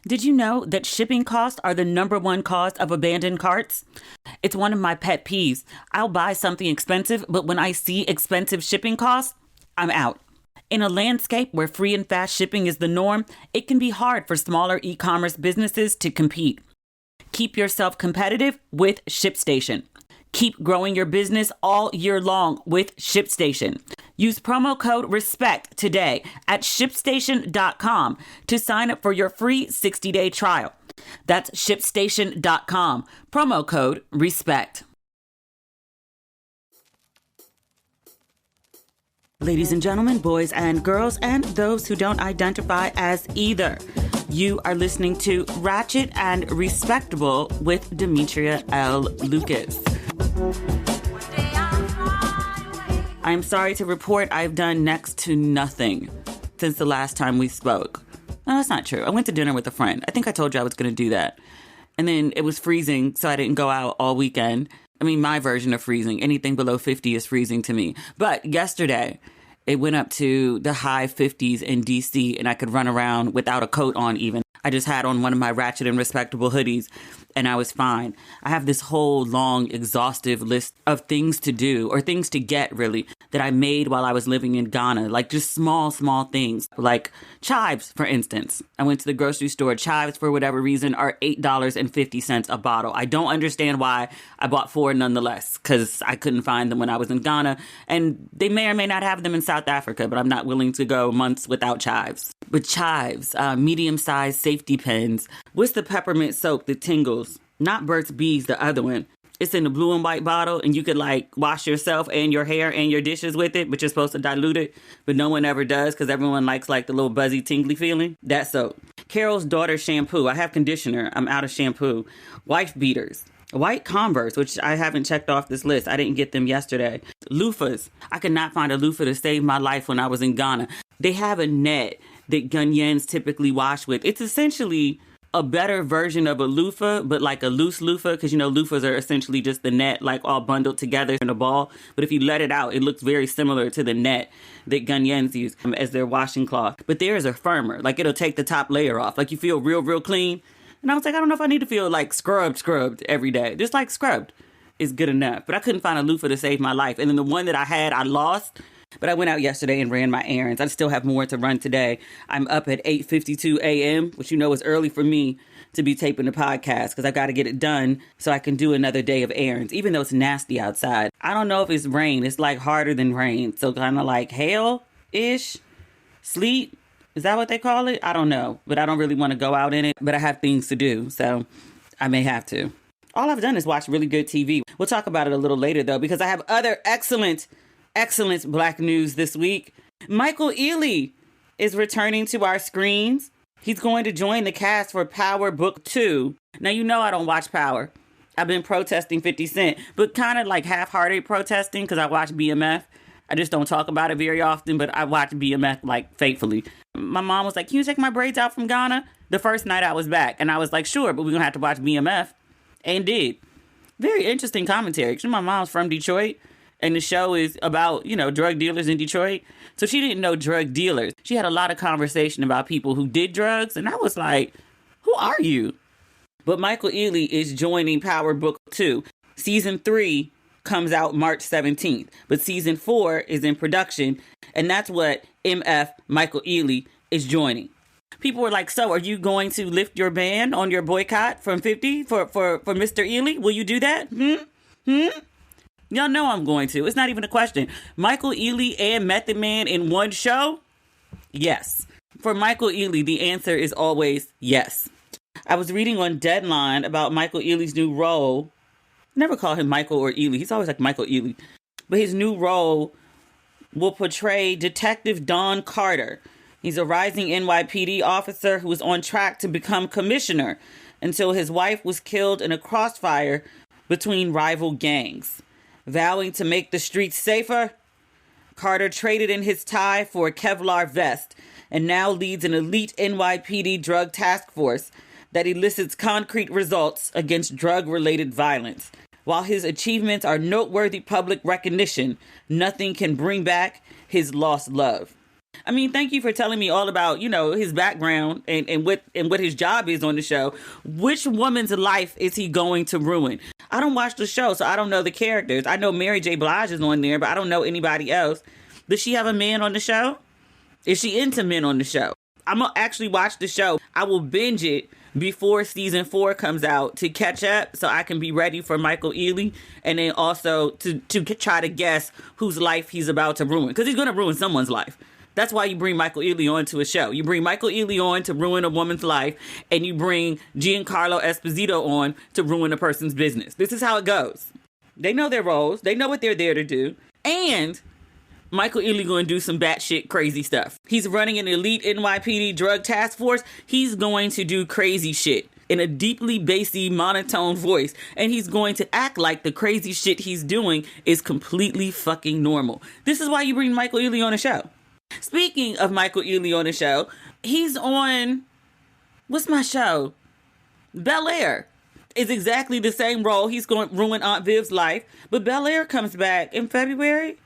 Did you know that shipping costs are the #1 cause of abandoned carts? It's one of my pet peeves. I'll buy something expensive, but when I see expensive shipping costs, I'm out. In a landscape where free and fast shipping is the norm, it can be hard for smaller e-commerce businesses to compete. Keep yourself competitive with ShipStation. Keep growing your business all year long with ShipStation. Use promo code RESPECT today at ShipStation.com to sign up for your free 60-day trial. That's ShipStation.com. Promo code RESPECT. Ladies and gentlemen, boys and girls, and those who don't identify as either, you are listening to Ratchet and Respectable with Demetria L. Lucas. I'm sorry to report I've done next to nothing since the last time we spoke. No, that's not true. I went to dinner with a friend. I think I told you I was going to do that. And then it was freezing, so I didn't go out all weekend. I mean, my version of freezing. Anything below 50 is freezing to me. But yesterday, it went up to the high 50s in D.C., and I could run around without a coat on even. I just had on one of my Ratchet and Respectable hoodies, and I was fine. I have this whole long, exhaustive list of things to do, or things to get, really, that I made while I was living in Ghana. Like, just small things. Like chives, for instance. I went to the grocery store. Chives, for whatever reason, are $8.50 a bottle. I don't understand why. I bought 4 nonetheless, because I couldn't find them when I was in Ghana. And they may or may not have them in South Africa, but I'm not willing to go months without chives. But chives, medium-sized safety pins. What's the peppermint soap that tingles? Not Burt's Bees, the other one. It's in the blue and white bottle, and you could, like, wash yourself and your hair and your dishes with it, but you're supposed to dilute it. But no one ever does, because everyone likes, like, the little buzzy, tingly feeling. That soap. Carol's Daughter shampoo. I have conditioner. I'm out of shampoo. Wife beaters. White Converse, which I haven't checked off this list. I didn't get them yesterday. Loofahs. I could not find a loofah to save my life when I was in Ghana. They have a net that Ghanaians typically wash with. It's essentially a better version of a loofah, but like a loose loofah, because, you know, loofahs are essentially just the net, like all bundled together in a ball. But if you let it out, it looks very similar to the net that Ghanaians use as their washing cloth. But theirs are firmer. Like, it'll take the top layer off. Like, you feel real clean. And I was like, I don't know if I need to feel like scrubbed every day. Just like scrubbed is good enough. But I couldn't find a loofah to save my life. And then the one that I had, I lost. But I went out yesterday and ran my errands. I still have more to run today. I'm up at 8:52 a.m., which you know is early for me to be taping the podcast, because I got to get it done so I can do another day of errands, even though it's nasty outside. I don't know if it's rain. It's like harder than rain. So kind of like hail-ish, sleet. Is that what they call it? I don't know. But I don't really want to go out in it. But I have things to do, so I may have to. All I've done is watch really good TV. We'll talk about it a little later, though, because I have other excellent Black news this week. Michael Ealy is returning to our screens. He's going to join the cast for Power Book 2. Now, you know I don't watch Power. I've been protesting 50 Cent, but kind of like half-hearted protesting, because I watch BMF. I just don't talk about it very often, but I watch BMF like faithfully. My mom was like, can you take my braids out from Ghana? The first night I was back, and I was like, sure, but we're going to have to watch BMF. And did. Very interesting commentary. Because my mom's from Detroit, and the show is about, you know, drug dealers in Detroit. So she didn't know drug dealers. She had a lot of conversation about people who did drugs, and I was like, who are you? But Michael Ealy is joining Power Book 2. Season 3 comes out March 17th, but season 4 is in production, and that's what MF Michael Ealy is joining. People were like, so are you going to lift your ban on your boycott from 50 for Mr. Ealy? Will you do that? Y'all know I'm going to. It's not even a question. Michael Ealy and Method Man in one show? Yes. For Michael Ealy, the answer is always yes. I was reading on Deadline about Michael Ealy's new role. Never call him Michael or Ealy. He's always like Michael Ealy. But his new role will portray Detective Don Carter. He's a rising NYPD officer who was on track to become commissioner until his wife was killed in a crossfire between rival gangs. Vowing to make the streets safer, Carter traded in his tie for a Kevlar vest and now leads an elite NYPD drug task force that elicits concrete results against drug-related violence. While his achievements are noteworthy public recognition, nothing can bring back his lost love. I mean, thank you for telling me all about, his background and what his job is on the show. Which woman's life is he going to ruin? I don't watch the show, so I don't know the characters. I know Mary J. Blige is on there, but I don't know anybody else. Does she have a man on the show? Is she into men on the show? I'm going to actually watch the show. I will binge it before season 4 comes out to catch up so I can be ready for Michael Ealy, and then also to try to guess whose life he's about to ruin, because he's going to ruin someone's life. That's why you bring Michael Ealy on to a show. You bring Michael Ealy on to ruin a woman's life, and you bring Giancarlo Esposito on to ruin a person's business. This is how it goes. They know their roles. They know what they're there to do. And Michael Ealy going to do some batshit crazy stuff. He's running an elite NYPD drug task force. He's going to do crazy shit in a deeply bassy monotone voice. And he's going to act like the crazy shit he's doing is completely fucking normal. This is why you bring Michael Ealy on a show. Speaking of Michael Ealy on the show, he's on, what's my show? Bel-Air. It's exactly the same role. He's going to ruin Aunt Viv's life. But Bel-Air comes back in February.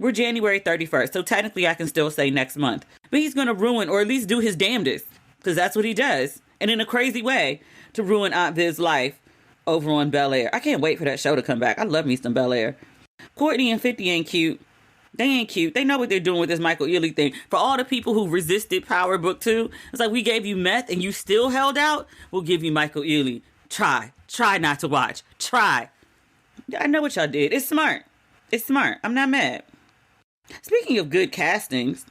We're January 31st, so technically I can still say next month. But he's going to ruin, or at least do his damnedest, because that's what he does. And in a crazy way, to ruin Aunt Viv's life over on Bel-Air. I can't wait for that show to come back. I love me some Bel-Air. Courtney and 50 ain't cute. They ain't cute. They know what they're doing with this Michael Ealy thing. For all the people who resisted Power Book 2, it's like, we gave you meth and you still held out. We'll give you Michael Ealy. Try not to watch. Try. I know what y'all did. It's smart. I'm not mad. Speaking of good castings,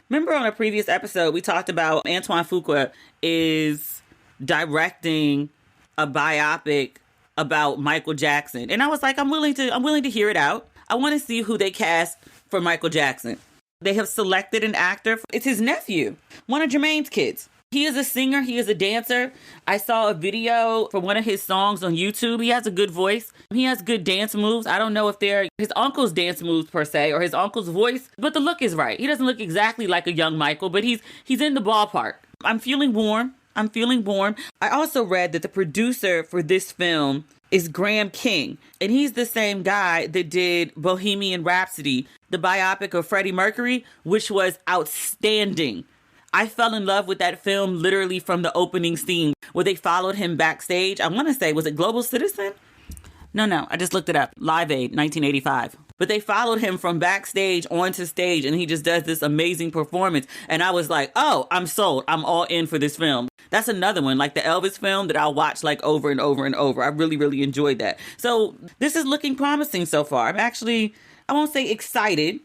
remember on a previous episode, we talked about Antoine Fuqua is directing a biopic about Michael Jackson. And I was like, I'm willing to hear it out. I want to see who they cast for Michael Jackson. They have selected an actor. It's his nephew, one of Jermaine's kids. He is a singer. He is a dancer. I saw a video for one of his songs on YouTube. He has a good voice. He has good dance moves. I don't know if they're his uncle's dance moves per se or his uncle's voice, but the look is right. He doesn't look exactly like a young Michael, but he's in the ballpark. I'm feeling warm. I also read that the producer for this film is Graham King, and he's the same guy that did Bohemian Rhapsody, the biopic of Freddie Mercury, which was outstanding. I fell in love with that film literally from the opening scene where they followed him backstage. I want to say, was it Global Citizen? No, I just looked it up. Live Aid, 1985. But they followed him from backstage onto stage, and he just does this amazing performance. And I was like, oh, I'm sold. I'm all in for this film. That's another one, like the Elvis film that I'll watch like over and over and over. I really, really enjoyed that. So this is looking promising so far. I'm actually, I won't say excited.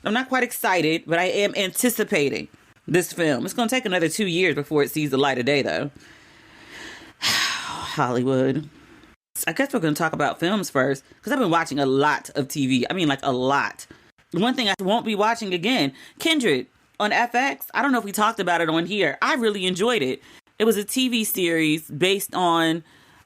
I'm not quite excited, but I am anticipating this film. It's going to take another 2 years before it sees the light of day, though. Hollywood. I guess we're going to talk about films first, because I've been watching a lot of TV. I mean, like a lot. One thing I won't be watching again, Kindred on FX. I don't know if we talked about it on here. I really enjoyed it. It was a TV series based on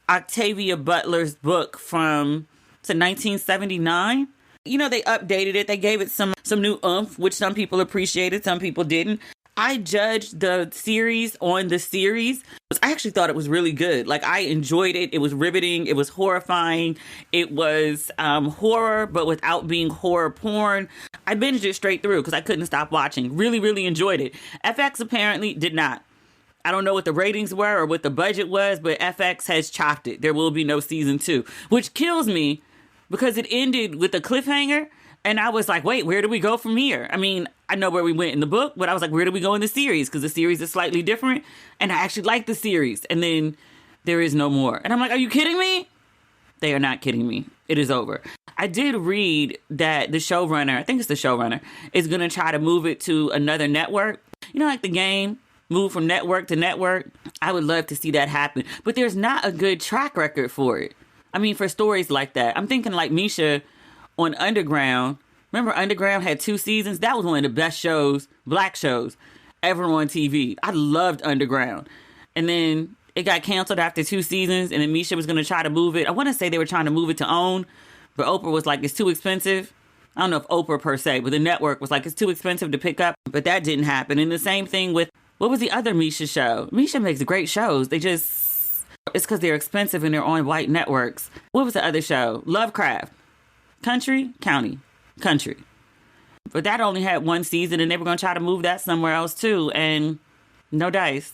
Octavia Butler's book from 1979. You know, they updated it. They gave it some new oomph, which some people appreciated, some people didn't. I judged the series on the series. I actually thought it was really good. Like, I enjoyed it. It was riveting. It was horrifying. It was horror, but without being horror porn. I binged it straight through because I couldn't stop watching. Really, really enjoyed it. FX apparently did not. I don't know what the ratings were or what the budget was, but FX has chopped it. There will be no season 2, which kills me because it ended with a cliffhanger. And I was like, wait, where do we go from here? I mean, I know where we went in the book, but I was like, where do we go in the series? Because the series is slightly different. And I actually like the series. And then there is no more. And I'm like, are you kidding me? They are not kidding me. It is over. I did read that the showrunner, I think it's the showrunner, is going to try to move it to another network. You know, like the game, move from network to network. I would love to see that happen. But there's not a good track record for it. I mean, for stories like that. I'm thinking like Misha on Underground. Remember Underground had 2 seasons? That was one of the best shows, black shows, ever on TV. I loved Underground. And then it got canceled after 2 seasons, and then Misha was going to try to move it. I want to say they were trying to move it to OWN, but Oprah was like, it's too expensive. I don't know if Oprah per se, but the network was like, it's too expensive to pick up. But that didn't happen. And the same thing with, what was the other Misha show? Misha makes great shows. It's because they're expensive and they're on white networks. What was the other show? Lovecraft. Country? County. Country. But that only had one season, and they were going to try to move that somewhere else too, and no dice.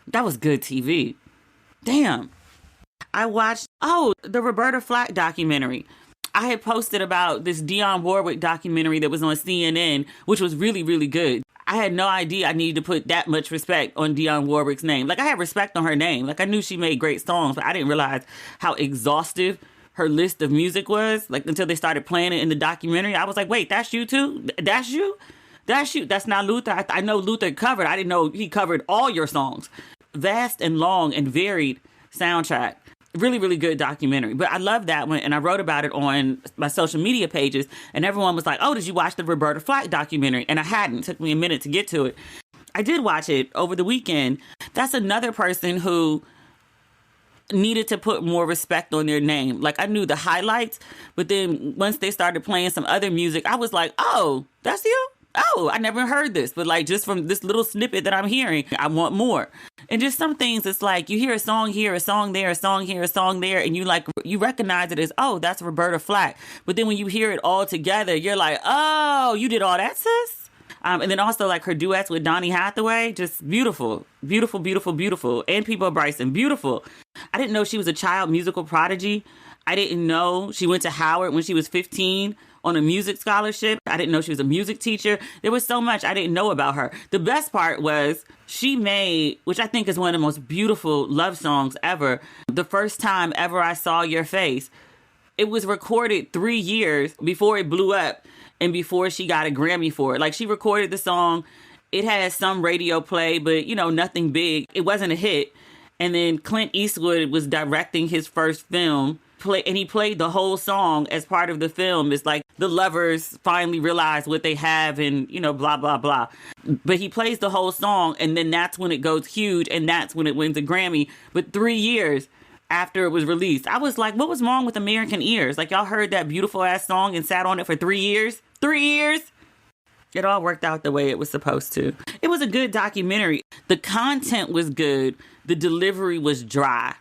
That was good TV. Damn. I watched, the Roberta Flack documentary. I had posted about this Dionne Warwick documentary that was on CNN, which was really, really good. I had no idea I needed to put that much respect on Dionne Warwick's name. Like, I had respect on her name. Like, I knew she made great songs, but I didn't realize how exhaustive her list of music was. Like, until they started playing it in the documentary, I was like, wait, that's you too? That's you? That's you? That's not Luther? I know Luther covered. I didn't know he covered all your songs. Vast and long and varied soundtrack. Really, really good documentary. But I love that one, and I wrote about it on my social media pages, and everyone was like, oh, did you watch the Roberta Flack documentary? And I hadn't. It took me a minute to get to it. I did watch it over the weekend. That's another person who needed to put more respect on their name. Like, I knew the highlights, but then once they started playing some other music, I was like, oh, that's you? Oh, I never heard this. But like, just from this little snippet that I'm hearing, I want more. And just some things, it's like you hear a song here, a song there, a song here, a song there, and you recognize it as, oh, that's Roberta Flack. But then when you hear it all together, you're like, oh, you did all that, sis? And then also like her duets with Donny Hathaway, just beautiful, beautiful, beautiful, beautiful. And Peabo Bryson, beautiful. I didn't know she was a child musical prodigy. I didn't know she went to Howard when she was 15 on a music scholarship. I didn't know she was a music teacher. There was so much I didn't know about her. The best part was she made, which I think is one of the most beautiful love songs ever, The First Time Ever I Saw Your Face. It was recorded 3 years before it blew up and before she got a Grammy for it. Like, she recorded the song. It had some radio play, but, nothing big. It wasn't a hit. And then Clint Eastwood was directing his first film, and he played the whole song as part of the film. It's like the lovers finally realize what they have and, blah, blah, blah. But he plays the whole song, and then that's when it goes huge, and that's when it wins a Grammy. But 3 years after it was released, I was like, what was wrong with American ears? Like, y'all heard that beautiful-ass song and sat on it for 3 years? 3 years? It all worked out the way it was supposed to. It was a good documentary. The content was good. The delivery was dry.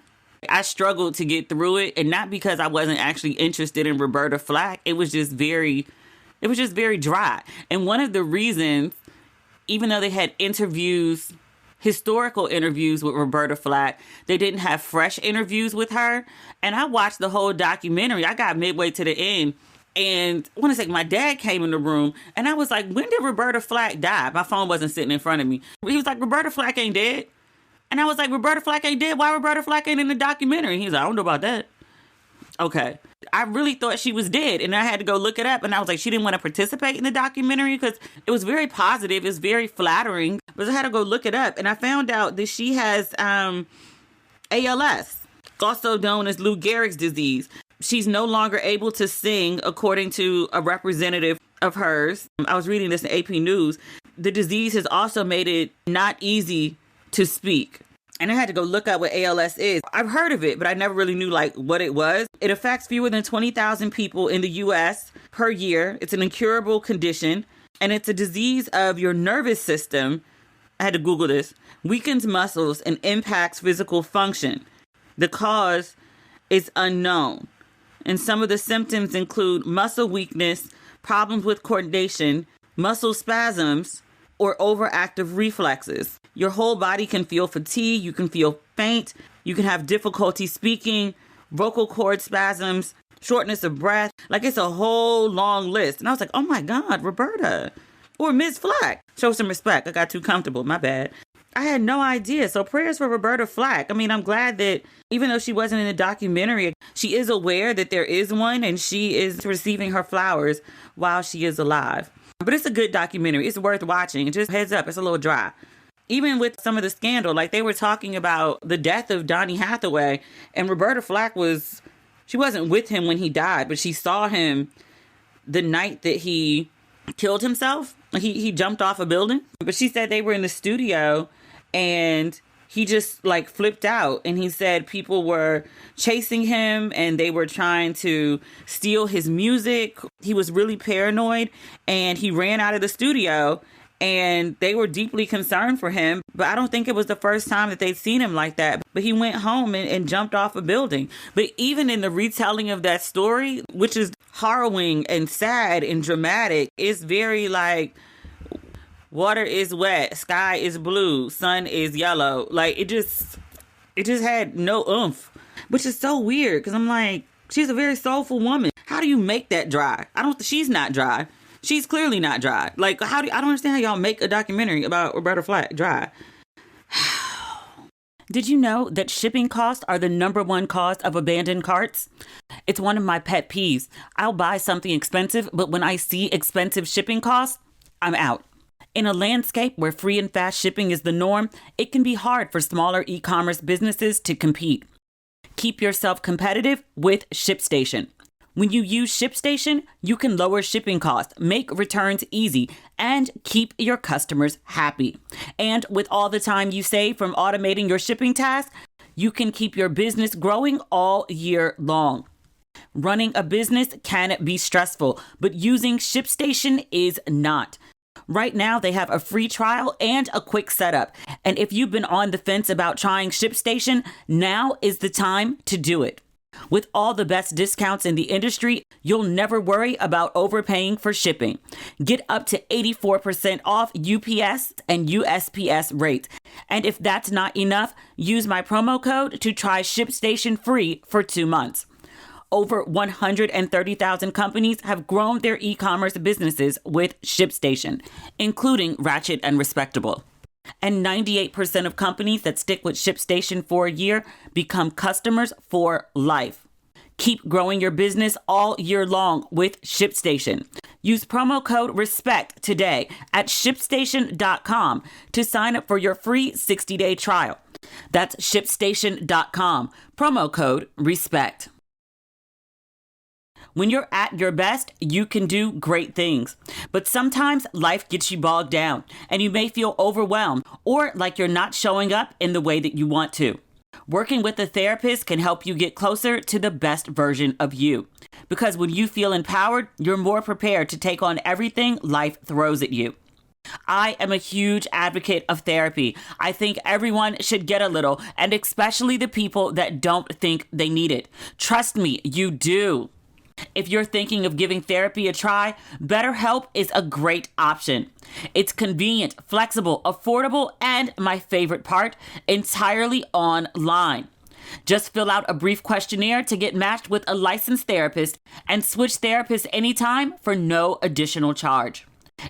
I struggled to get through it, and not because I wasn't actually interested in Roberta Flack. It was just very dry. And one of the reasons, even though they had historical interviews with Roberta Flack, they didn't have fresh interviews with her. And I watched the whole documentary. I got midway to the end, and I want to say my dad came in the room, and I was like, when did Roberta Flack die? My phone wasn't sitting in front of me. He was like, Roberta Flack ain't dead. And I was like, Roberta Flack ain't dead? Why Roberta Flack ain't in the documentary? And he was like, I don't know about that. Okay. I really thought she was dead, and I had to go look it up. And I was like, she didn't want to participate in the documentary because it was very positive. It's very flattering. But I had to go look it up, and I found out that she has ALS, also known as Lou Gehrig's disease. She's no longer able to sing, according to a representative of hers. I was reading this in AP News. The disease has also made it not easy to speak. And I had to go look up what ALS is. I've heard of it, but I never really knew what it was. It affects fewer than 20,000 people in the U.S. per year. It's an incurable condition, and it's a disease of your nervous system. I had to Google this. Weakens muscles and impacts physical function. The cause is unknown. And some of the symptoms include muscle weakness, problems with coordination, muscle spasms, or overactive reflexes. Your whole body can feel fatigue. You can feel faint. You can have difficulty speaking, vocal cord spasms, shortness of breath. Like, it's a whole long list. And I was like, oh my God, Roberta. Or Ms. Flack. Show some respect. I got too comfortable. My bad. I had no idea. So prayers for Roberta Flack. I mean, I'm glad that even though she wasn't in the documentary, she is aware that there is one, and she is receiving her flowers while she is alive. But it's a good documentary. It's worth watching. Just heads up, it's a little dry. Even with some of the scandal, like they were talking about the death of Donny Hathaway, and Roberta Flack she wasn't with him when he died, but she saw him the night that he killed himself. He jumped off a building. But she said they were in the studio, and he just flipped out, and he said people were chasing him and they were trying to steal his music. He was really paranoid, and he ran out of the studio, and they were deeply concerned for him. But I don't think it was the first time that they'd seen him like that. But he went home and jumped off a building. But even in the retelling of that story, which is harrowing and sad and dramatic, it's very like, water is wet, sky is blue, sun is yellow. Like, it just had no oomph, which is so weird, because I'm like, she's a very soulful woman. How do you make that dry? She's not dry. She's clearly not dry. Like, I don't understand how y'all make a documentary about Roberta Flack dry. Did you know that shipping costs are the #1 cause of abandoned carts? It's one of my pet peeves. I'll buy something expensive, but when I see expensive shipping costs, I'm out. In a landscape where free and fast shipping is the norm, it can be hard for smaller e-commerce businesses to compete. Keep yourself competitive with ShipStation. When you use ShipStation, you can lower shipping costs, make returns easy, and keep your customers happy. And with all the time you save from automating your shipping tasks, you can keep your business growing all year long. Running a business can be stressful, but using ShipStation is not. Right now, they have a free trial and a quick setup. And if you've been on the fence about trying ShipStation, now is the time to do it. With all the best discounts in the industry, you'll never worry about overpaying for shipping. Get up to 84% off UPS and USPS rates. And if that's not enough, use my promo code to try ShipStation free for 2 months. Over 130,000 companies have grown their e-commerce businesses with ShipStation, including Ratchet and Respectable. And 98% of companies that stick with ShipStation for a year become customers for life. Keep growing your business all year long with ShipStation. Use promo code RESPECT today at ShipStation.com to sign up for your free 60-day trial. That's ShipStation.com. Promo code RESPECT. When you're at your best, you can do great things. But sometimes life gets you bogged down and you may feel overwhelmed or like you're not showing up in the way that you want to. Working with a therapist can help you get closer to the best version of you. Because when you feel empowered, you're more prepared to take on everything life throws at you. I am a huge advocate of therapy. I think everyone should get a little, and especially the people that don't think they need it. Trust me, you do. If you're thinking of giving therapy a try, BetterHelp is a great option. It's convenient, flexible, affordable, and my favorite part, entirely online. Just fill out a brief questionnaire to get matched with a licensed therapist and switch therapists anytime for no additional charge.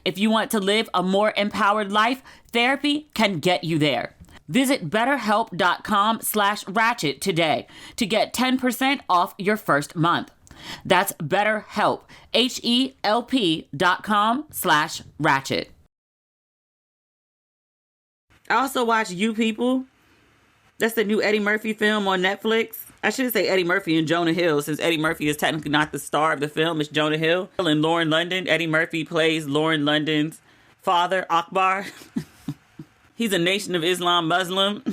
If you want to live a more empowered life, therapy can get you there. Visit betterhelp.com/ratchet today to get 10% off your first month. That's BetterHelp, HELP.com/ratchet. I also watch You People. That's the new Eddie Murphy film on Netflix. I should say Eddie Murphy and Jonah Hill, since Eddie Murphy is technically not the star of the film. It's Jonah Hill and Lauren London. Eddie Murphy plays Lauren London's father, Akbar. He's a Nation of Islam Muslim.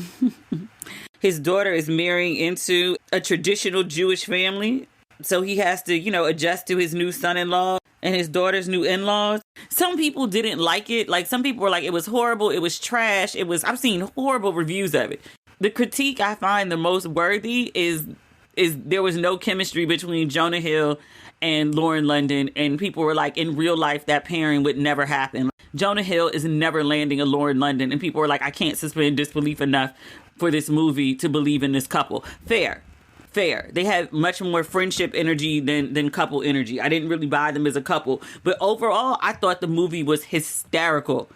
His daughter is marrying into a traditional Jewish family. So he has to, adjust to his new son-in-law and his daughter's new in-laws. Some people didn't like it. Like, some people were like, it was horrible. It was trash. I've seen horrible reviews of it. The critique I find the most worthy is there was no chemistry between Jonah Hill and Lauren London. And people were like, in real life, that pairing would never happen. Jonah Hill is never landing a Lauren London. And people were like, I can't suspend disbelief enough for this movie to believe in this couple. Fair. They had much more friendship energy than couple energy. I didn't really buy them as a couple. But overall, I thought the movie was hysterical.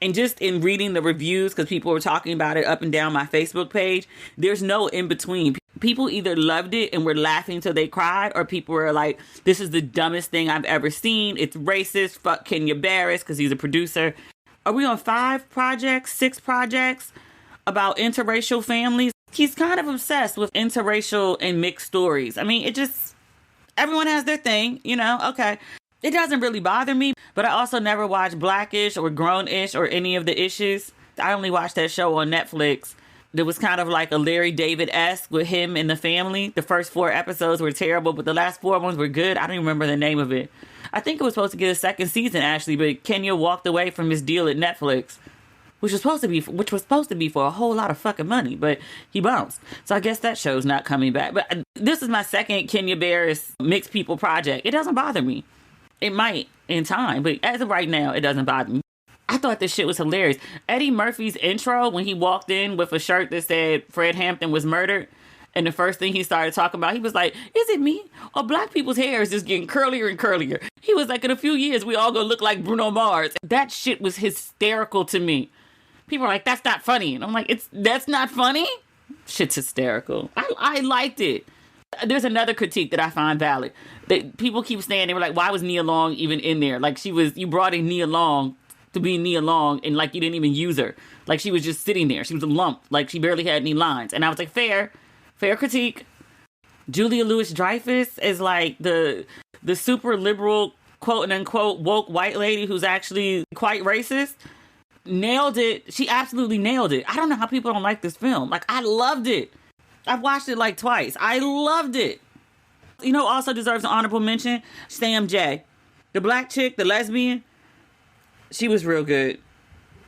And just in reading the reviews, because people were talking about it up and down my Facebook page, there's no in between. People either loved it and were laughing till they cried, or people were like, this is the dumbest thing I've ever seen. It's racist. Fuck Kenya Barris, because he's a producer. Are we on 6 projects about interracial families? He's kind of obsessed with interracial and mixed stories. I mean, everyone has their thing, okay. It doesn't really bother me, but I also never watched Blackish or Grownish or any of the issues. I only watched that show on Netflix There was kind of like a Larry David-esque with him and the family. The first 4 episodes were terrible, but the last 4 ones were good. I don't even remember the name of it. I think it was supposed to get a second season, actually, but Kenya walked away from his deal at Netflix, which was supposed to be for a whole lot of fucking money, but he bounced. So I guess that show's not coming back. But this is my second Kenya Barris Mixed People project. It doesn't bother me. It might in time, but as of right now, it doesn't bother me. I thought this shit was hilarious. Eddie Murphy's intro, when he walked in with a shirt that said Fred Hampton was murdered, and the first thing he started talking about, he was like, is it me? Or black people's hair is just getting curlier and curlier. He was like, in a few years, we all gonna look like Bruno Mars. That shit was hysterical to me. People are like, that's not funny. And I'm like, that's not funny? Shit's hysterical. I liked it. There's another critique that I find valid. That people keep saying, they were like, why was Nia Long even in there? Like, you brought in Nia Long to be Nia Long, and like you didn't even use her. Like she was just sitting there. She was a lump. Like she barely had any lines. And I was like, fair critique. Julia Louis-Dreyfus is like the super liberal, quote unquote, woke white lady who's actually quite racist. Nailed it. She absolutely nailed it. I don't know how people don't like this film. Like I loved it. I've watched it like twice. I loved it. You know, also deserves an honorable mention. Sam J. The black chick, the lesbian. She was real good.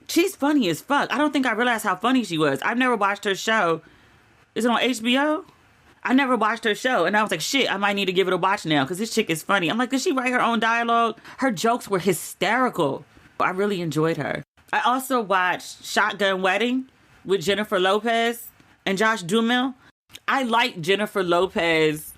She's funny as fuck. I don't think I realized how funny she was. I've never watched her show. Is it on HBO? I never watched her show. And I was like, shit, I might need to give it a watch now because this chick is funny. I'm like, did she write her own dialogue? Her jokes were hysterical. I really enjoyed her. I also watched Shotgun Wedding with Jennifer Lopez and Josh Duhamel. I like Jennifer Lopez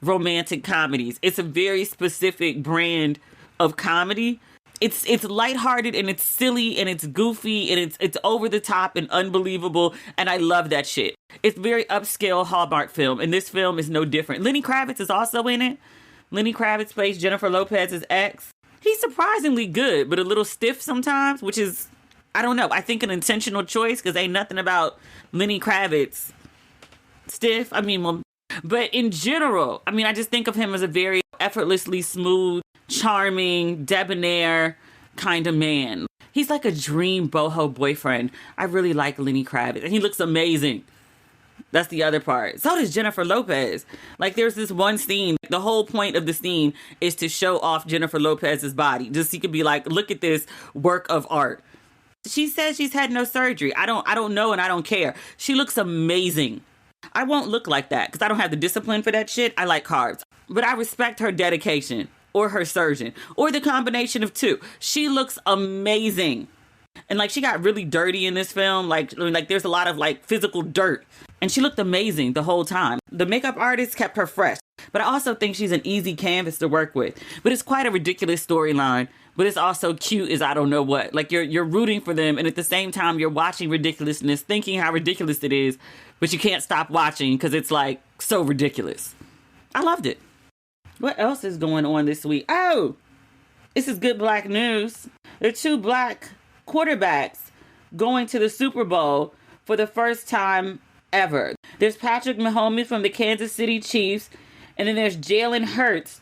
romantic comedies. It's a very specific brand of comedy. It's lighthearted and it's silly and it's goofy and it's over the top and unbelievable, and I love that shit. It's very upscale Hallmark film, and this film is no different. Lenny Kravitz is also in it. Lenny Kravitz plays Jennifer Lopez's ex. He's surprisingly good, but a little stiff sometimes, which is, I don't know, I think an intentional choice because ain't nothing about Lenny Kravitz stiff. I mean, well, but in general, I mean, I just think of him as a very effortlessly smooth, charming, debonair kind of man. He's like a dream boho boyfriend. I really like Lenny Kravitz, and he looks amazing. That's the other part. So does Jennifer Lopez. Like, there's this one scene. The whole point of the scene is to show off Jennifer Lopez's body. Just so you could be like, look at this work of art. She says she's had no surgery. I don't know, and I don't care. She looks amazing. I won't look like that because I don't have the discipline for that shit. I like carbs. But I respect her dedication, or her surgeon, or the combination of two. She looks amazing. And like, she got really dirty in this film. Like there's a lot of like physical dirt. And she looked amazing the whole time. The makeup artist kept her fresh. But I also think she's an easy canvas to work with. But it's quite a ridiculous storyline. But it's also cute as I don't know what. Like, you're rooting for them, and at the same time, you're watching ridiculousness, thinking how ridiculous it is, but you can't stop watching because it's, like, so ridiculous. I loved it. What else is going on this week? Oh, this is good black news. There are 2 black quarterbacks going to the Super Bowl for the first time ever. There's Patrick Mahomes from the Kansas City Chiefs, and then there's Jalen Hurts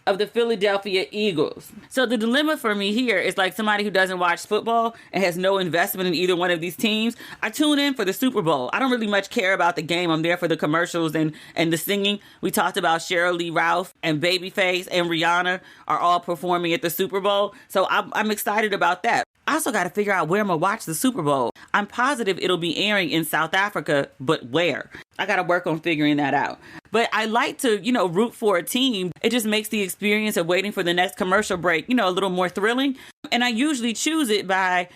of the Philadelphia Eagles. So the dilemma for me here is like somebody who doesn't watch football and has no investment in either one of these teams. I tune in for the Super Bowl. I don't really much care about the game. I'm there for the commercials and the singing. We talked about Sheryl Lee Ralph and Babyface and Rihanna are all performing at the Super Bowl. So I'm excited about that. I also got to figure out where I'm going to watch the Super Bowl. I'm positive it'll be airing in South Africa, but where? I got to work on figuring that out. But I like to, root for a team. It just makes the experience of waiting for the next commercial break, a little more thrilling. And I usually choose it by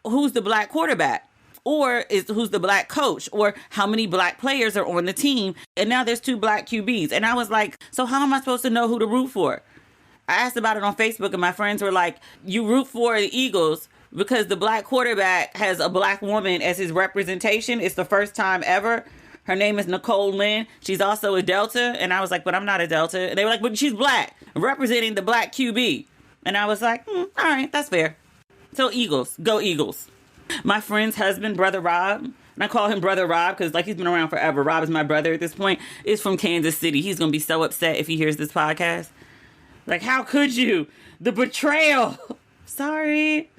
who's the black quarterback, or who's the black coach, or how many black players are on the team. And now there's 2 black QBs. And I was like, so how am I supposed to know who to root for? I asked about it on Facebook, and my friends were like, you root for the Eagles because the black quarterback has a black woman as his representation. It's the first time ever. Her name is Nicole Lynn. She's also a Delta. And I was like, but I'm not a Delta. And they were like, but she's black, representing the black QB. And I was like, all right, that's fair. So Eagles, go Eagles. My friend's husband, Brother Rob, and I call him Brother Rob because like he's been around forever. Rob is my brother at this point, is from Kansas City. He's going to be so upset if he hears this podcast. Like, how could you? The betrayal. Sorry.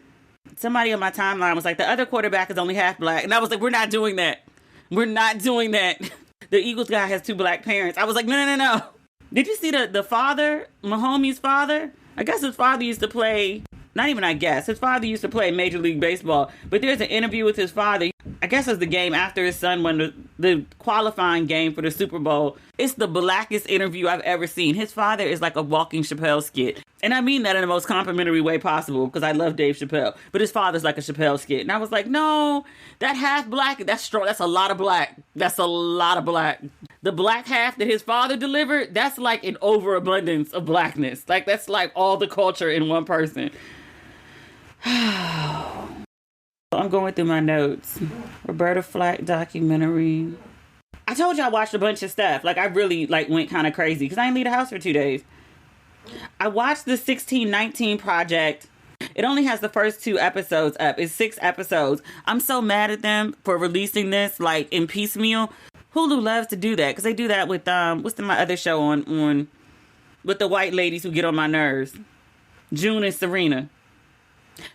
somebody on my timeline was like, the other quarterback is only half black. And I was like, we're not doing that. We're not doing that. The Eagles guy has 2 black parents. I was like, no. Did you see the father, Mahomes' father? I guess his father used to play, not even I guess, his father used to play Major League Baseball. But there's an interview with his father. I guess it was the game after his son won the qualifying game for the Super Bowl. It's the blackest interview I've ever seen. His father is like a walking Chappelle skit. And I mean that in the most complimentary way possible because I love Dave Chappelle. But his father's like a Chappelle skit. And I was like, no, that half black, that's strong. That's a lot of black. That's a lot of black. The black half that his father delivered, that's like an overabundance of blackness. Like, that's like all the culture in one person. I'm going through my notes. Roberta Flack documentary. I told you I watched a bunch of stuff. Like, I really went kind of crazy because I didn't leave the house for 2 days. I watched the 1619 Project. It only has the first 2 episodes up. It's 6 episodes. I'm so mad at them for releasing this like in piecemeal. Hulu loves to do that because they do that with my other show on with the white ladies who get on my nerves. June and Serena.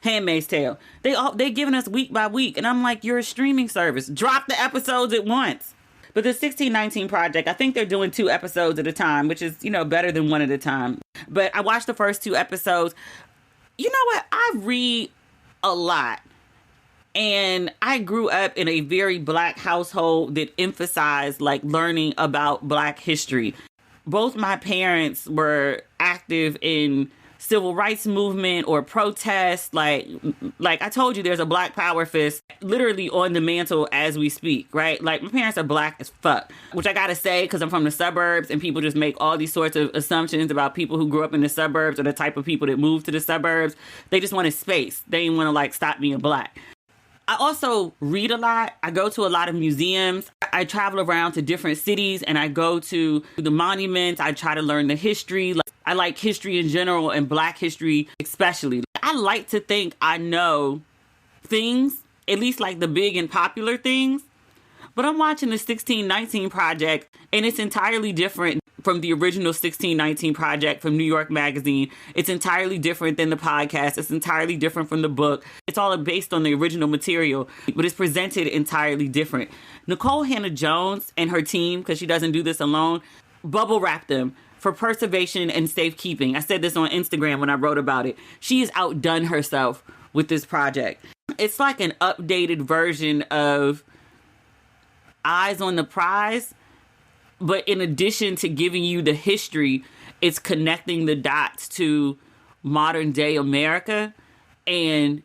Handmaid's Tale. They giving us week by week, and I'm like, you're a streaming service. Drop the episodes at once. But the 1619 Project, I think they're doing 2 episodes at a time, which is, better than 1 at a time. But I watched the first 2 episodes. You know what? I read a lot. And I grew up in a very black household that emphasized learning about black history. Both my parents were active in civil rights movement or protest. Like I told you, there's a Black Power fist literally on the mantle as we speak, right? Like, my parents are black as fuck, which I gotta say because I'm from the suburbs and people just make all these sorts of assumptions about people who grew up in the suburbs or the type of people that moved to the suburbs. They just wanted space. They didn't want to stop being black. I also read a lot. I go to a lot of museums. I travel around to different cities and I go to the monuments. I try to learn the history. I like history in general and black history especially. I like to think I know things, at least the big and popular things. But I'm watching the 1619 Project and it's entirely different from the original 1619 Project from New York Magazine. It's entirely different than the podcast. It's entirely different from the book. It's all based on the original material, but it's presented entirely different. Nicole Hannah-Jones and her team, because she doesn't do this alone, bubble wrap them for preservation and safekeeping. I said this on Instagram when I wrote about it. She has outdone herself with this project. It's like an updated version of Eyes on the Prize, but in addition to giving you the history, it's connecting the dots to modern day America. And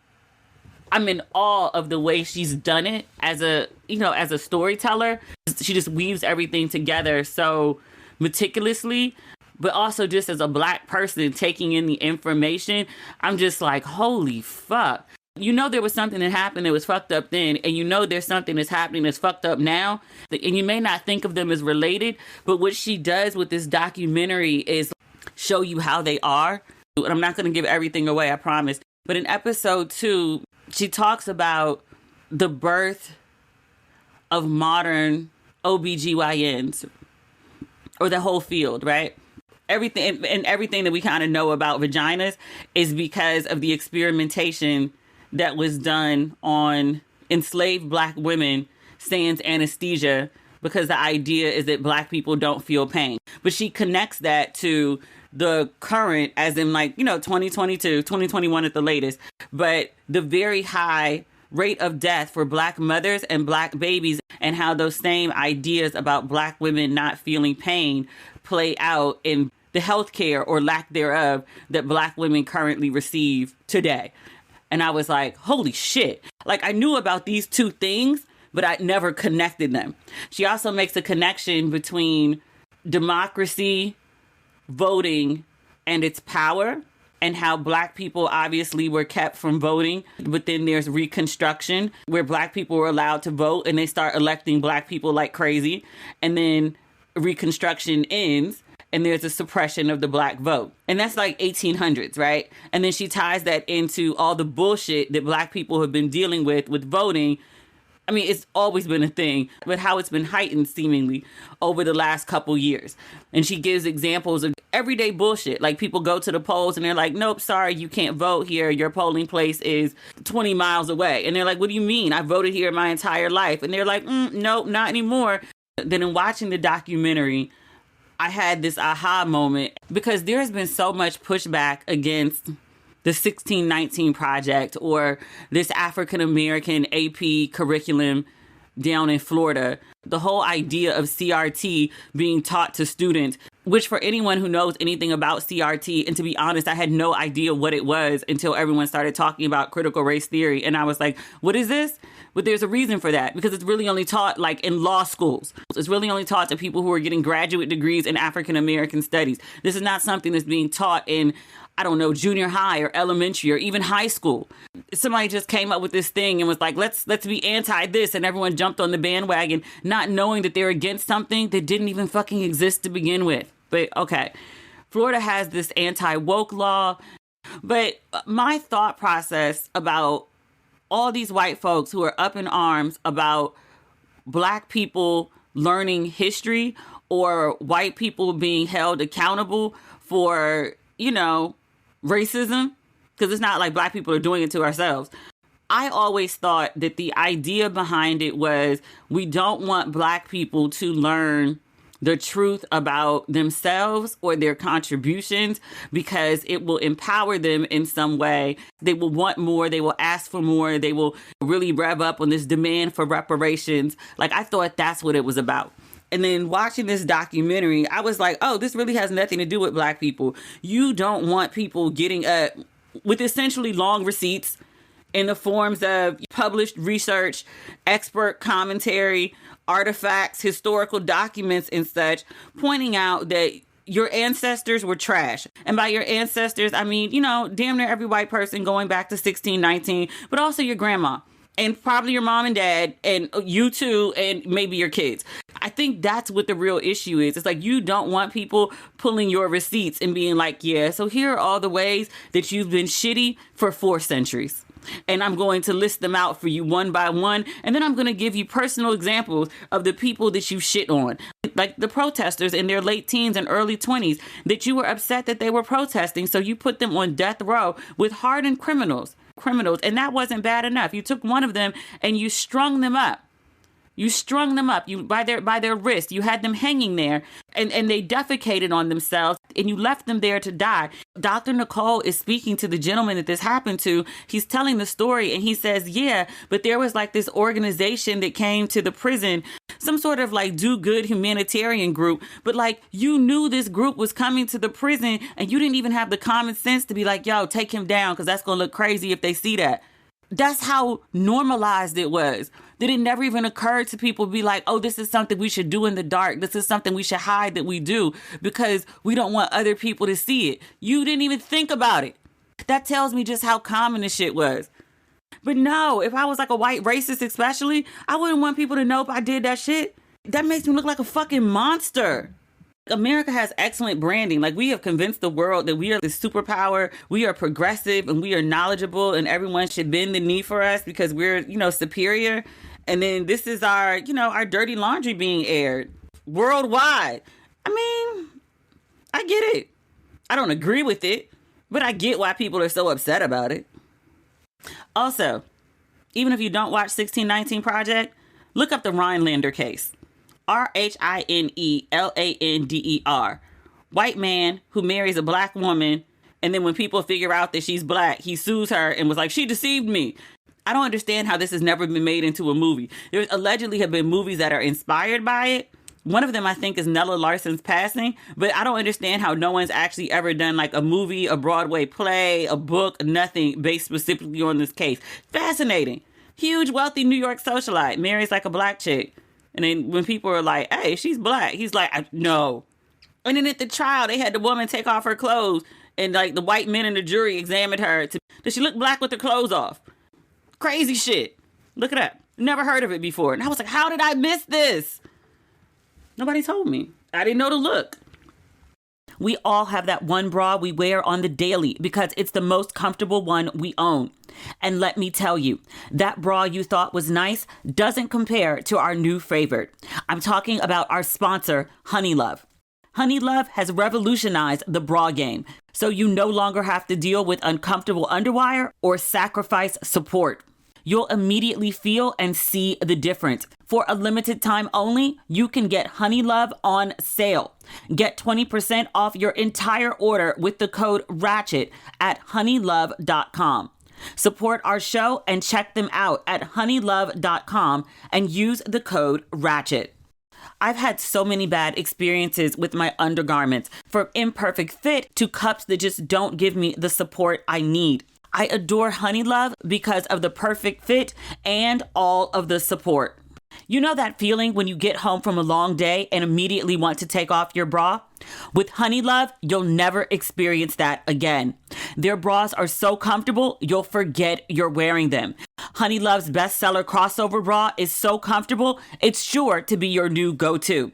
I'm in awe of the way she's done it as a storyteller. She just weaves everything together so meticulously, but also just as a black person taking in the information. I'm just like, holy fuck. There was something that happened that was fucked up then, and there's something that's happening that's fucked up now, and you may not think of them as related, but what she does with this documentary is show you how they are. And I'm not going to give everything away, I promise. But in episode 2, she talks about the birth of modern OBGYNs, or the whole field, right? Everything that we kind of know about vaginas is because of the experimentation that was done on enslaved black women sans anesthesia, because the idea is that black people don't feel pain. But she connects that to the current, as in 2022, 2021 at the latest, but the very high rate of death for black mothers and black babies, and how those same ideas about black women not feeling pain play out in the healthcare or lack thereof that black women currently receive today. And I was like, holy shit. I knew about these 2 things, but I never connected them. She also makes a connection between democracy, voting, and its power, and how black people obviously were kept from voting. But then there's Reconstruction, where black people were allowed to vote and they start electing black people like crazy. And then Reconstruction ends, and there's a suppression of the black vote. And that's 1800s, right? And then she ties that into all the bullshit that black people have been dealing with voting. I mean, it's always been a thing, but how it's been heightened seemingly over the last couple years. And she gives examples of everyday bullshit. Like, people go to the polls and they're like, nope, sorry, you can't vote here. Your polling place is 20 miles away. And they're like, what do you mean? I voted here my entire life. And they're like, nope, not anymore. Then in watching the documentary, I had this aha moment, because there has been so much pushback against the 1619 Project or this African-American AP curriculum down in Florida. The whole idea of CRT being taught to students, which for anyone who knows anything about CRT, and to be honest, I had no idea what it was until everyone started talking about critical race theory. And I was like, what is this? But there's a reason for that, because it's really only taught like in law schools. It's really only taught to people who are getting graduate degrees in African-American studies. This is not something that's being taught in, I don't know, junior high or elementary or even high school. Somebody just came up with this thing and was like, let's be anti this. And everyone jumped on the bandwagon, not knowing that they're against something that didn't even fucking exist to begin with. But okay, Florida has this anti-woke law. But my thought process about all these white folks who are up in arms about Black people learning history or white people being held accountable for, racism, because it's not like Black people are doing it to ourselves. I always thought that the idea behind it was we don't want Black people to learn the truth about themselves or their contributions, because it will empower them in some way. They will want more. They will ask for more. They will really rev up on this demand for reparations. Like, I thought that's what it was about. And then watching this documentary, I was like, oh, this really has nothing to do with Black people. You don't want people getting up with essentially long receipts in the forms of published research, expert commentary, artifacts, historical documents, and such, pointing out that your ancestors were trash. And by your ancestors, I mean, damn near every white person going back to 1619, but also your grandma and probably your mom and dad and you too, and maybe your kids. I think that's what the real issue is. It's like, you don't want people pulling your receipts and being like, yeah, so here are all the ways that you've been shitty for 4 centuries. And I'm going to list them out for you one by one. And then I'm going to give you personal examples of the people that you shit on. Like the protesters in their late teens and early 20s that you were upset that they were protesting. So you put them on death row with hardened criminals. And that wasn't bad enough. You took one of them and you strung them up. You by their wrist. You had them hanging there and they defecated on themselves and you left them there to die. Dr. Nicole is speaking to the gentleman that this happened to. He's telling the story and he says, yeah, but there was like this organization that came to the prison, some sort of like do good humanitarian group. But like, you knew this group was coming to the prison and you didn't even have the common sense to be like, yo, take him down, because that's going to look crazy if they see that. That's how normalized it was. That it never even occurred to people to be like, oh, this is something we should do in the dark. This is something we should hide that we do because we don't want other people to see it. You didn't even think about it. That tells me just how common this shit was. But no, if I was like a white racist especially, I wouldn't want people to know if I did that shit. That makes me look like a fucking monster. America has excellent branding. Like, we have convinced the world that we are the superpower, we are progressive, and we are knowledgeable, and everyone should bend the knee for us because we're, superior. And then this is our, our dirty laundry being aired worldwide. I mean, I get it. I don't agree with it, but I get why people are so upset about it. Also, even if you don't watch 1619 Project, look up the Rhinelander case. Rhinelander. White man who marries a black woman, and then when people figure out that she's black, he sues her and was like, she deceived me. I don't understand how this has never been made into a movie. There allegedly have been movies that are inspired by it. One of them, I think, is Nella Larsen's Passing, but I don't understand how no one's actually ever done like a movie, a Broadway play, a book, nothing based specifically on this case. Fascinating. Huge, wealthy New York socialite marries like a black chick. And then when people are like, hey, she's black, he's like, no. And then at the trial, they had the woman take off her clothes and like the white men in the jury examined her. Does she look black with her clothes off? Crazy shit. Look it up. Never heard of it before. And I was like, how did I miss this? Nobody told me. I didn't know to look. We all have that one bra we wear on the daily because it's the most comfortable one we own. And let me tell you, that bra you thought was nice doesn't compare to our new favorite. I'm talking about our sponsor, Honeylove. Honeylove has revolutionized the bra game, so you no longer have to deal with uncomfortable underwire or sacrifice support. You'll immediately feel and see the difference. For a limited time only, you can get Honeylove on sale. Get 20% off your entire order with the code RATCHET at honeylove.com. Support our show and check them out at honeylove.com and use the code RATCHET. I've had so many bad experiences with my undergarments, from imperfect fit to cups that just don't give me the support I need. I adore Honeylove because of the perfect fit and all of the support. You know that feeling when you get home from a long day and immediately want to take off your bra? With Honeylove, you'll never experience that again. Their bras are so comfortable, you'll forget you're wearing them. Honeylove's bestseller crossover bra is so comfortable, it's sure to be your new go-to.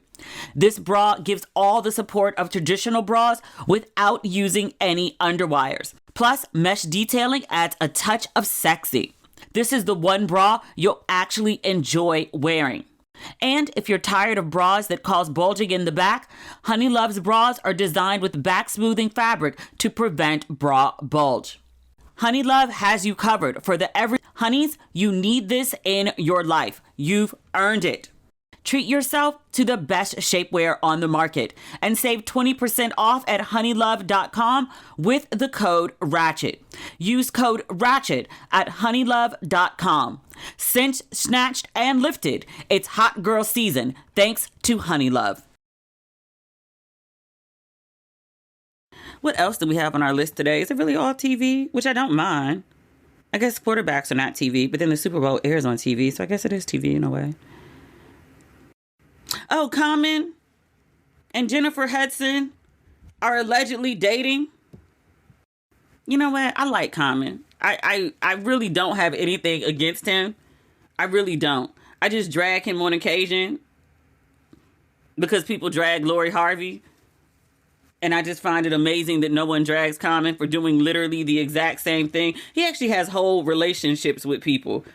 This bra gives all the support of traditional bras without using any underwires. Plus, mesh detailing adds a touch of sexy. This is the one bra you'll actually enjoy wearing. And if you're tired of bras that cause bulging in the back, Honeylove's bras are designed with back smoothing fabric to prevent bra bulge. Honeylove has you covered for the every honeys. You need this in your life. You've earned it. Treat yourself to the best shapewear on the market and save 20% off at honeylove.com with the code RATCHET. Use code RATCHET at honeylove.com. Cinched, snatched, and lifted. It's hot girl season thanks to Honeylove. What else do we have on our list today? Is it really all TV? Which I don't mind. I guess quarterbacks are not TV, but then the Super Bowl airs on TV, so I guess it is TV in a way. Oh, Common and Jennifer Hudson are allegedly dating. You know what? I like Common. I really don't have anything against him. I really don't. I just drag him on occasion because people drag Lori Harvey. And I just find it amazing that no one drags Common for doing literally the exact same thing. He actually has whole relationships with people.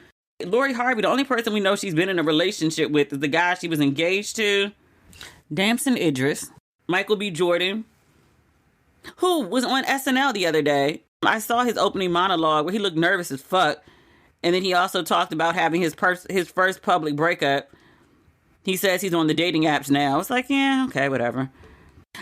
Lori Harvey, the only person we know she's been in a relationship with is the guy she was engaged to, Damson Idris, Michael B. Jordan, who was on SNL the other day. I saw his opening monologue where he looked nervous as fuck. And then he also talked about having his first public breakup. He says he's on the dating apps now. It's like, yeah, okay, whatever.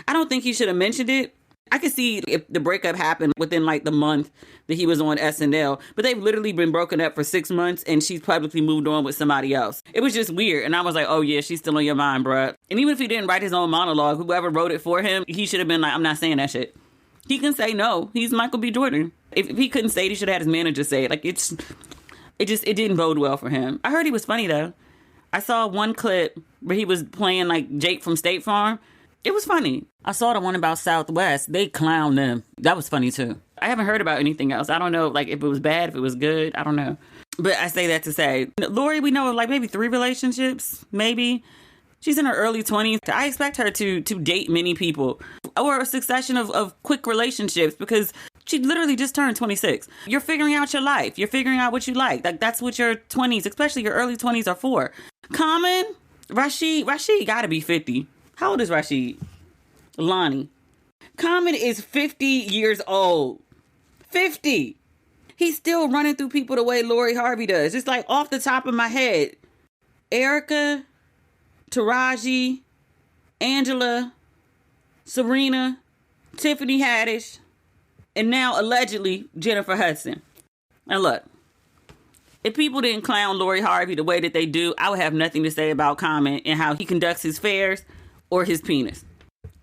I don't think he should have mentioned it. I could see if the breakup happened within like the month that he was on SNL, but they've literally been broken up for 6 months and she's publicly moved on with somebody else. It was just weird. And I was like, oh yeah, she's still on your mind, bruh. And even if he didn't write his own monologue, whoever wrote it for him, he should have been like, I'm not saying that shit. He can say no. He's Michael B. Jordan. If he couldn't say it, he should have had his manager say it. Like it didn't bode well for him. I heard he was funny though. I saw one clip where he was playing like Jake from State Farm. It was funny. I saw the one about Southwest. They clowned them. That was funny too. I haven't heard about anything else. I don't know like if it was bad, if it was good. I don't know. But I say that to say, Lori, we know of like maybe 3 relationships, maybe. She's in her early 20s. I expect her to date many people or a succession of quick relationships because she literally just turned 26. You're figuring out your life. You're figuring out what you like. Like that's what your 20s, especially your early 20s are for. Common, Rashid gotta be 50. How old is Rashid? Lonnie. Common is 50 years old. 50. He's still running through people the way Lori Harvey does. It's like off the top of my head. Erica, Taraji, Angela, Serena, Tiffany Haddish, and now allegedly Jennifer Hudson. And look, if people didn't clown Lori Harvey the way that they do, I would have nothing to say about Common and how he conducts his affairs or his penis.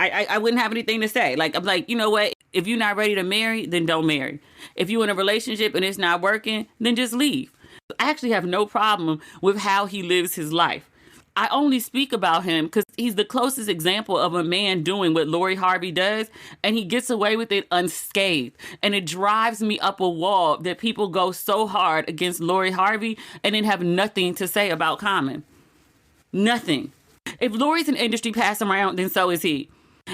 I wouldn't have anything to say. Like, I'm like, you know what? If you're not ready to marry, then don't marry. If you're in a relationship and it's not working, then just leave. I actually have no problem with how he lives his life. I only speak about him because he's the closest example of a man doing what Lori Harvey does, and he gets away with it unscathed. And it drives me up a wall that people go so hard against Lori Harvey and then have nothing to say about Common. Nothing. If Lori's an industry pass around, then so is he.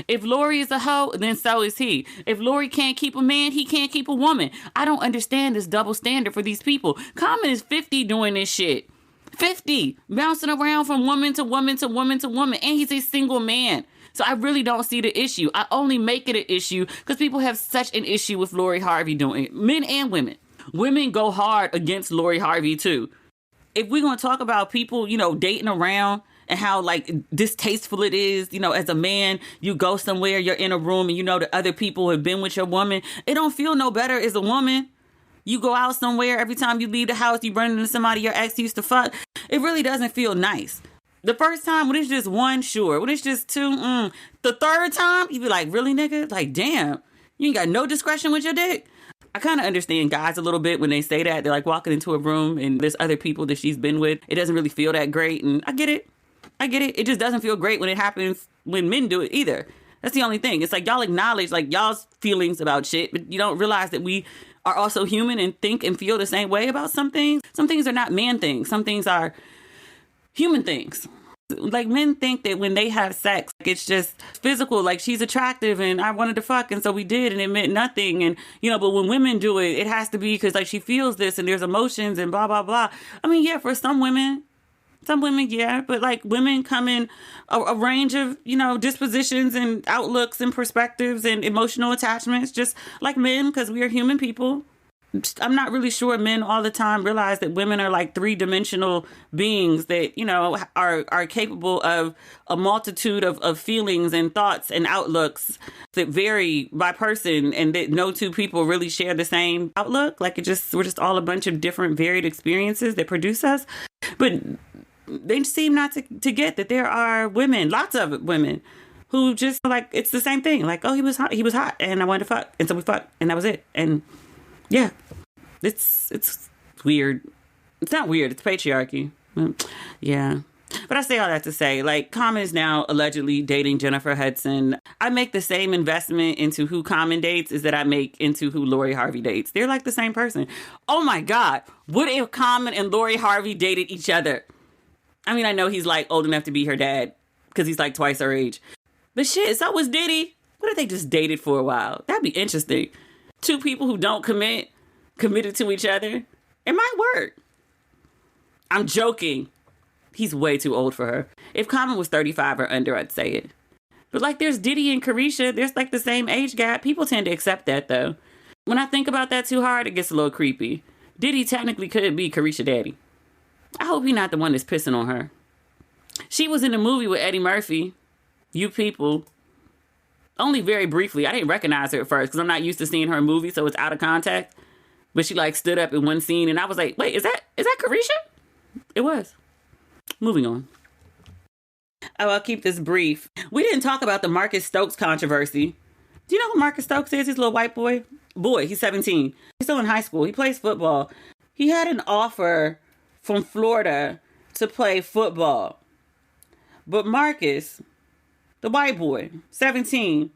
If Lori is a hoe, then so is he. If Lori can't keep a man, he can't keep a woman. I don't understand this double standard for these people. Common is 50 doing this shit. 50. Bouncing around from woman to woman to woman to woman. And he's a single man. So I really don't see the issue. I only make it an issue because people have such an issue with Lori Harvey doing it. Men and women. Women go hard against Lori Harvey too. If we're going to talk about people, dating around, and how like distasteful it is, as a man, you go somewhere, you're in a room and the other people have been with your woman. It don't feel no better as a woman. You go out somewhere, every time you leave the house, you run into somebody your ex used to fuck. It really doesn't feel nice. The first time, when it's just one, sure. When it's just two, The third time, you be like, really, nigga? Like, damn, you ain't got no discretion with your dick? I kind of understand guys a little bit when they say that. They're like walking into a room and there's other people that she's been with. It doesn't really feel that great. And I get it. It just doesn't feel great when it happens when men do it either. That's the only thing. It's like y'all acknowledge like y'all's feelings about shit, but you don't realize that we are also human and think and feel the same way about some things. Some things are not man things. Some things are human things. Like men think that when they have sex, it's just physical, like she's attractive and I wanted to fuck and so we did and it meant nothing. And, but when women do it, it has to be because like she feels this and there's emotions and blah, blah, blah. I mean, yeah, for some women, yeah, but like women come in a range of, dispositions and outlooks and perspectives and emotional attachments, just like men, because we are human people. I'm not really sure men all the time realize that women are like 3-dimensional beings that, are capable of a multitude of feelings and thoughts and outlooks that vary by person and that no two people really share the same outlook. Like we're just all a bunch of different varied experiences that produce us. But they seem not to get that there are women, lots of women, who just like, it's the same thing. Like, oh, he was hot and I wanted to fuck. And so we fucked and that was it. And yeah, it's weird. It's not weird. It's patriarchy. Yeah. But I say all that to say, like, Common is now allegedly dating Jennifer Hudson. I make the same investment into who Common dates as that I make into who Lori Harvey dates. They're like the same person. Oh my God. What if Common and Lori Harvey dated each other? I mean, I know he's like old enough to be her dad because he's like twice her age. But shit, so was Diddy. What if they just dated for a while? That'd be interesting. Two people who don't committed to each other. It might work. I'm joking. He's way too old for her. If Common was 35 or under, I'd say it. But like there's Diddy and Carisha. There's like the same age gap. People tend to accept that though. When I think about that too hard, it gets a little creepy. Diddy technically could be Carisha daddy. I hope he's not the one that's pissing on her. She was in the movie with Eddie Murphy. You people. Only very briefly. I didn't recognize her at first because I'm not used to seeing her in movies, so it's out of context. But she like stood up in one scene and I was like, wait, is that Carisha? It was. Moving on. Oh, I'll keep this brief. We didn't talk about the Marcus Stokes controversy. Do you know who Marcus Stokes is? He's a little white boy. He's 17. He's still in high school. He plays football. He had an offer from Florida to play football. But Marcus, the white boy, 17,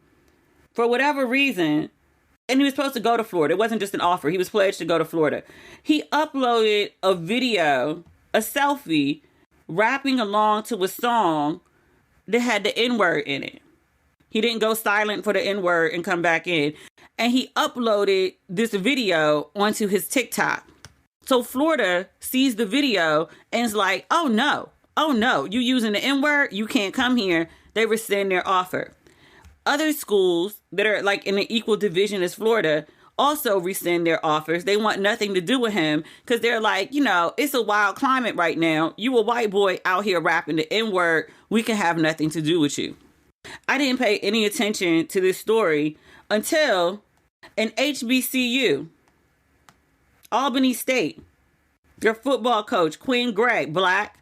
for whatever reason, and he was supposed to go to Florida. It wasn't just an offer. He was pledged to go to Florida. He uploaded a video, a selfie, rapping along to a song that had the N-word in it. He didn't go silent for the N-word and come back in. And he uploaded this video onto his TikTok. So Florida sees the video and is like, oh no, you using the N-word? You can't come here. They rescind their offer. Other schools that are like in an equal division as Florida also rescind their offers. They want nothing to do with him because they're like, it's a wild climate right now. You a white boy out here rapping the N-word. We can have nothing to do with you. I didn't pay any attention to this story until an HBCU, Albany State, their football coach, Quinn Gray, Black,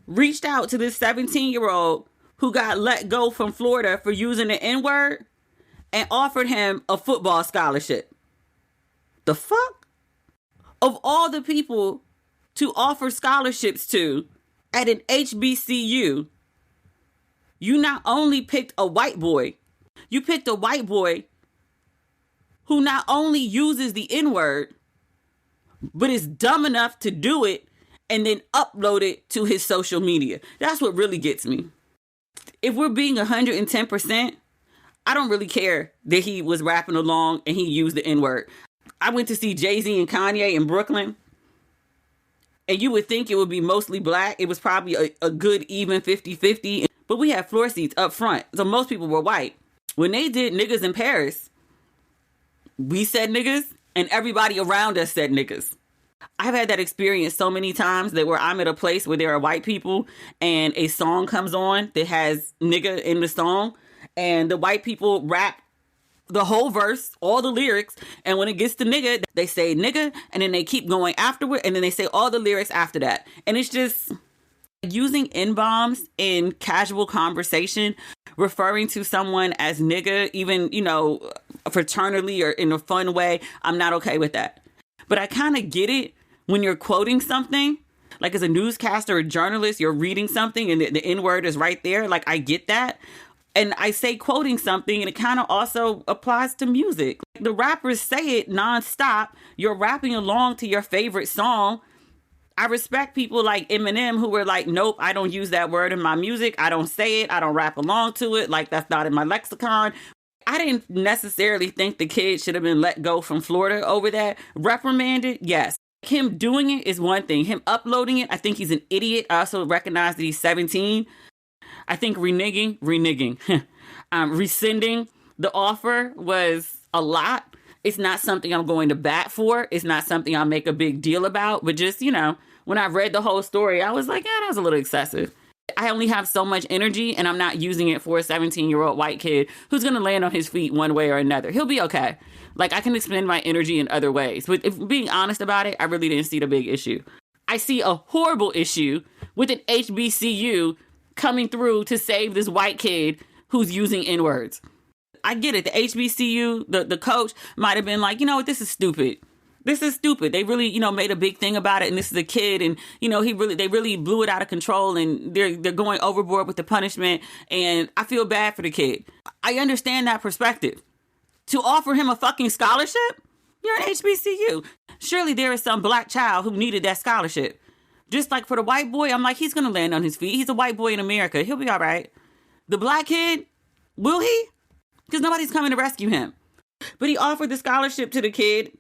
reached out to this 17-year-old who got let go from Florida for using the N-word and offered him a football scholarship. The fuck? Of all the people to offer scholarships to at an HBCU, you not only picked a white boy, you picked a white boy who not only uses the N-word, but is dumb enough to do it and then upload it to his social media. That's what really gets me. If we're being 110%, I don't really care that he was rapping along and he used the N-word. I went to see Jay-Z and Kanye in Brooklyn, and you would think it would be mostly black. It was probably a good even 50-50, but we had floor seats up front, so most people were white. When they did Niggas in Paris, we said niggas, and everybody around us said niggas. I've had that experience so many times that where I'm at a place where there are white people and a song comes on that has nigga in the song, and the white people rap the whole verse, all the lyrics, and when it gets to nigga, they say nigga, and then they keep going afterward, and then they say all the lyrics after that. And it's just using N-bombs in casual conversation, referring to someone as nigga, even, you know, fraternally or in a fun way. I'm not okay with that. But I kind of get it when you're quoting something, like as a newscaster or journalist, you're reading something and the N-word is right there. Like, I get that. And I say quoting something, and it kind of also applies to music. The rappers say it nonstop. You're rapping along to your favorite song. I respect people like Eminem who were like, nope, I don't use that word in my music. I don't say it. I don't rap along to it. Like, that's not in my lexicon. I didn't necessarily think the kid should have been let go from Florida over that. Reprimanded, yes. Him doing it is one thing. Him uploading it, I think he's an idiot. I also recognize that he's 17. I think rescinding the offer was a lot. It's not something I'm going to bat for. It's not something I'll make a big deal about. But just, you know, when I read the whole story, I was like, yeah, that was a little excessive. I only have so much energy, and I'm not using it for a 17-year-old white kid who's going to land on his feet one way or another. He'll be okay. Like, I can expend my energy in other ways. But if being honest about it, I really didn't see the big issue. I see a horrible issue with an HBCU coming through to save this white kid who's using N-words. I get it. The HBCU, the coach might have been like, you know what, this is stupid. This is stupid. They really, you know, made a big thing about it, and this is a kid, and, you know, they really blew it out of control, and they're going overboard with the punishment, and I feel bad for the kid. I understand that perspective. To offer him a fucking scholarship? You're an HBCU. Surely there is some black child who needed that scholarship. Just like for the white boy, I'm like, he's going to land on his feet. He's a white boy in America. He'll be all right. The black kid, will he? Because nobody's coming to rescue him. But he offered the scholarship to the kid,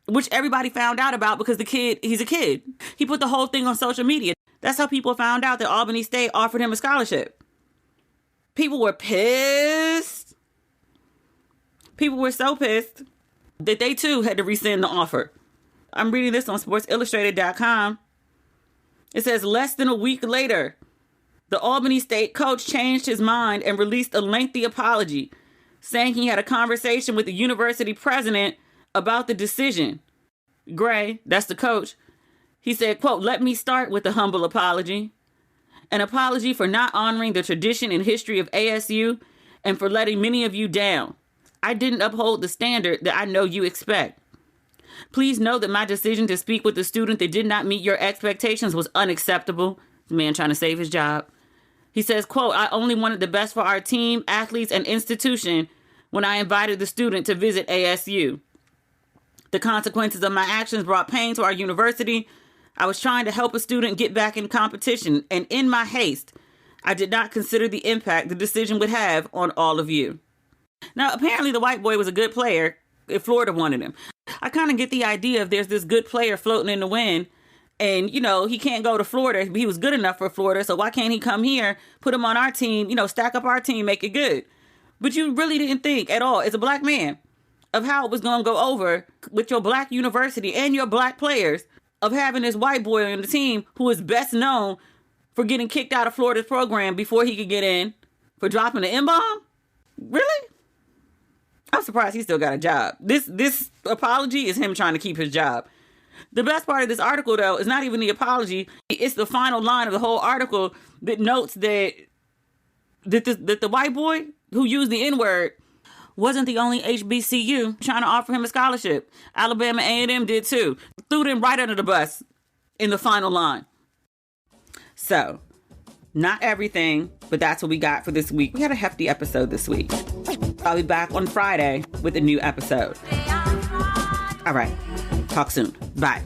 which everybody found out about because the kid, he's a kid. He put the whole thing on social media. That's how people found out that Albany State offered him a scholarship. People were pissed. People were so pissed that they too had to rescind the offer. I'm reading this on sportsillustrated.com. It says, less than a week later, the Albany State coach changed his mind and released a lengthy apology, saying he had a conversation with the university president about the decision. Gray, that's the coach, he said, quote, let me start with a humble apology. An apology for not honoring the tradition and history of ASU and for letting many of you down. I didn't uphold the standard that I know you expect. Please know that my decision to speak with a student that did not meet your expectations was unacceptable. The man trying to save his job. He says, quote, I only wanted the best for our team, athletes, and institution when I invited the student to visit ASU. The consequences of my actions brought pain to our university. I was trying to help a student get back in competition, and in my haste, I did not consider the impact the decision would have on all of you. Now, apparently the white boy was a good player if Florida wanted him. I kind of get the idea if there's this good player floating in the wind and, you know, he can't go to Florida. He was good enough for Florida, so why can't he come here, put him on our team, you know, stack up our team, make it good? But you really didn't think at all, as a black man, of how it was going to go over with your black university and your black players of having this white boy on the team who is best known for getting kicked out of Florida's program before he could get in for dropping the N-bomb? Really? I'm surprised he still got a job. This apology is him trying to keep his job. The best part of this article, though, is not even the apology. It's the final line of the whole article that notes that the white boy who used the N-word wasn't the only HBCU trying to offer him a scholarship. Alabama A&M did too. Threw them right under the bus in the final line. So, not everything, but that's what we got for this week. We had a hefty episode this week. I'll be back on Friday with a new episode. All right. Talk soon. Bye.